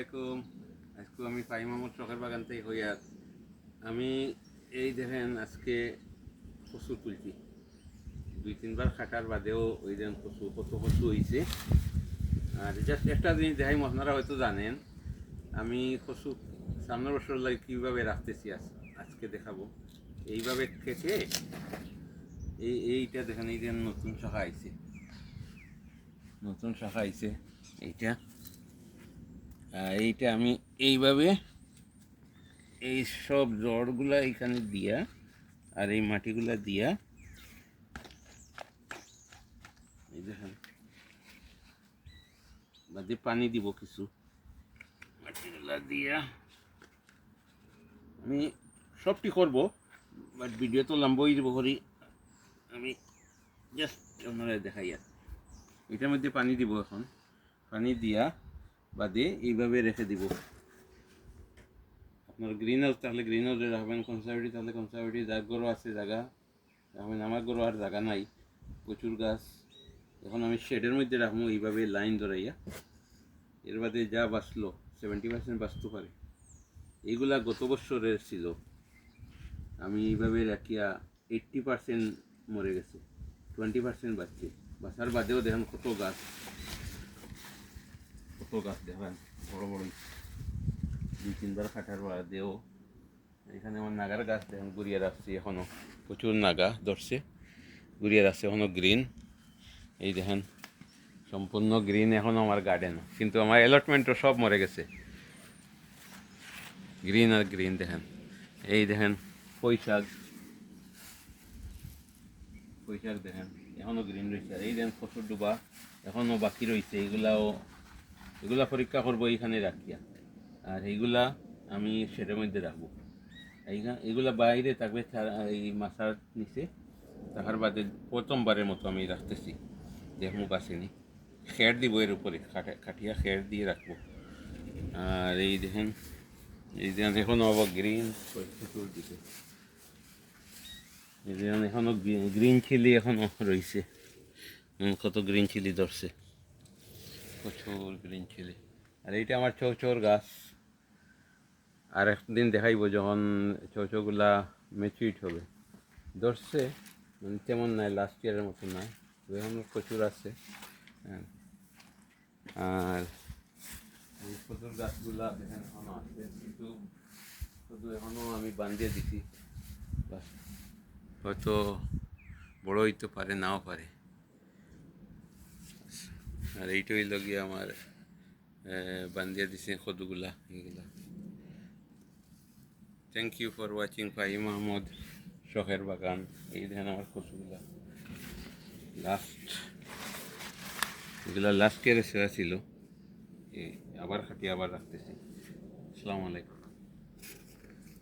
আলাইকুম। আজকে আমি ফাহিম মাহমুদ শখের বাগান থেকে হইয়ার আমি এই দেখেন আজকে কচু তুলছি। 2-3 বার খাটার বাদেও ওই দেখেন কত কচু হয়েছে। আর জাস্ট একটা জিনিস দেখাই, আপনারা হয়তো জানেন আমি কচু সামনের বছর লাগে কীভাবে রাখতেছি আজকে দেখাবো। এইভাবে কেটে এইটা দেখেন, এই দেখেন নতুন শাখা আইছে, এইটা এইটা আমি এইভাবে এই সব জড়গুলা এখানে দিয়া আর এই মাটিগুলা দিয়া, এই দেখেন বাদে পানি দিব কিছু, মাটিগুলা দিয়া আমি সবটি করব, বাট ভিডিও তো লম্বই দিব করি। আমি জাস্ট আপনারা দেখাই আর এটার মধ্যে পানি দিব। এখন পানি দিয়া বাদে এইভাবে রেখে দিব। আপনার গ্রিন হাউস থাকলে গ্রিন হাউসে রাখবেন, কনসার্ভেটিভ থাকলে কনসার্ভেটিভ, যার গরু আছে জায়গা রাখবেন। আমার গরু আর জায়গা নাই, প্রচুর গাছ। এখন আমি শেডের মধ্যে রাখবো এইভাবে লাইন ধরাইয়া। এর বাদে যা বাঁচলো 70% বাঁচতে পারে। এইগুলা গত বছরের ছিল, আমি এইভাবে রাখিয়া 80% মরে গেছে, 20% বাঁচছে। বাঁচার বাদেও দেখেন কত গাছ দেখেন বড় বড়। 2-3 বার কাটার বাদেও এখানে আমার নাগার গাছ দেখেন গুড়িয়ে রাখছি, এখনও প্রচুর নাগা ধরছে, গুড়িয়ে রাখছে এখনও গ্রিন। এই দেখেন সম্পূর্ণ গ্রিন এখনও আমার গার্ডেন, কিন্তু আমার অ্যালটমেন্টও সব মরে গেছে। গ্রিন আর গ্রিন দেখেন। এই দেখেন পুঁই শাক দেখেন এখনও গ্রিন রয়েছে। আর এই দেখেন কচুর ডুবা এখনও বাকি রয়েছে, এগুলা পরীক্ষা করবো এইখানে রাখিয়া। আর এইগুলা আমি শেডের মধ্যে রাখবো। এইগুলা বাইরে থাকবে এই মাছার নিচে থাকার বাদে প্রথমবারের মতো আমি রাখতেছি, দেখবো বাসেনি। খের দিব এর উপরে, খাটিয়া খের দিয়ে রাখবো। আর এই দেখেন এখনও আবার গ্রিন দিকে, এই দেখেন এখনও গ্রিন চিলি এখনও রয়েছে। কত গ্রিন চিলি ধরছে, প্রচুর গ্রিন চিলি। আর এইটা আমার চৌচৌর গাছ। আর একদিন দেখাইব যখন চৌচৌগুলা ম্যাচুইড হবে। ধরছে মানে তেমন নাই, লাস্ট ইয়ারের মতো নাই, এখনও প্রচুর আছে। হ্যাঁ, আর এই কচুর গাছগুলা দেখেন এখনও আছে, কিন্তু শুধু এখনও আমি বান্ধিয়ে দিছি, হয়তো বড় হইতে পারে, নাও পারে। আর এইটাই লগিয়ে আমার বান্ধিয়ে দিছে কদুগুলা এইগুলা। Thank you for watching Fahim Mahmud শখের বাগান। এই দেখেন আমার কচুগুলা এগুলা লাস্ট ইয়ারে সেরা ছিল, আবার খাটিয়ে আবার রাখতেছি। আসসালামু আলাইকুম।